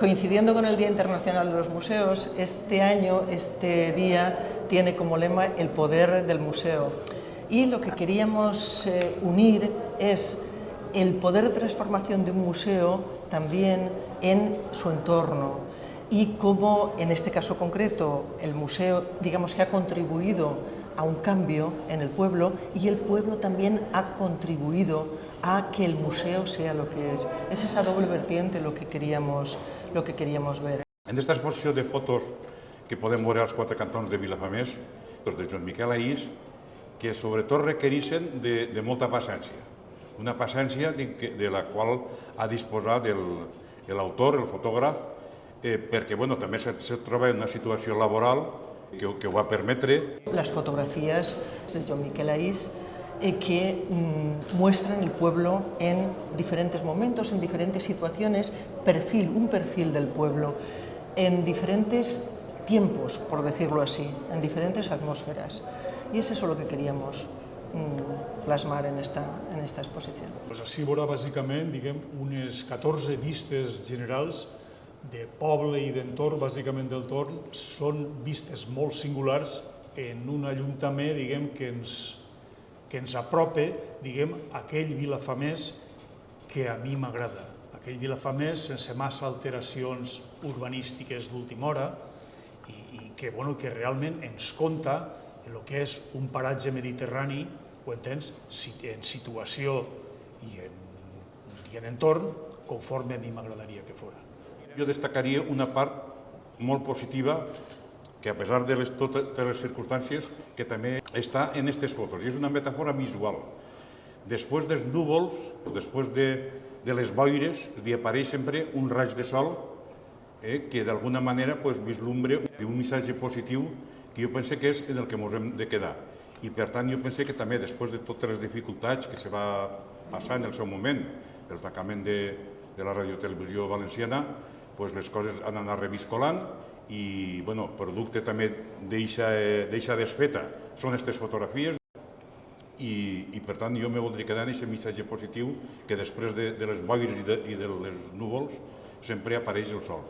Coincidiendo con el Día Internacional de los Museos, este año, este día tiene como lema el poder del museo. Y lo que queríamos unir es el poder de transformación de un museo también en su entorno y cómo, en este caso concreto, el museo, digamos que ha contribuido a un cambio en el pueblo y el pueblo también ha contribuido a que el museo sea lo que es. Es esa doble vertiente lo que queríamos ver. En esta exposició de fotos que podem veure als quatre cantons de Vilafamés, doncs de Joan Miquel Ahís, que sobretot requereixen de molta paciència. Una paciència de la qual ha disposat l'autor, el fotògraf, perquè també se troba en una situació laboral que ho va permetre. Las fotografías de Joan Miquel Ahís que muestran el pueblo en diferentes momentos, en diferentes situaciones, un perfil del pueblo, en diferentes tiempos, por decirlo así, en diferentes atmósferas. Y es eso lo que queríamos plasmar en esta exposició. Ací veurà bàsicament unes 14 vistes generals de poble i d'entorn, bàsicament del torn. Són vistes molt singulars en un ajuntament que ens apropa a aquell Vilafamés que a mi m'agrada. Aquell Vilafamés sense massa alteracions urbanístiques d'última hora i que realment ens conta el que és un paratge mediterrani, ho entens, en situació i en entorn conforme a mi m'agradaria que fos. Jo destacaria una part molt positiva que a pesar de totes les circumstàncies, que també està en aquestes fotos. I és una metàfora visual. Després dels núvols, després de les boires, apareix sempre un raig de sol que d'alguna manera vislumbra un missatge positiu que jo penso que és en el que ens hem de quedar. I per tant jo penso que també després de totes les dificultats que se va passar en el seu moment, el tancament de la radiotelevisió valenciana, les coses han anat reviscolant i producte també d'eixa desfeta són aquestes fotografies i per tant jo me voldria quedar en aquest missatge positiu que després de les boires i dels núvols sempre apareix el sol.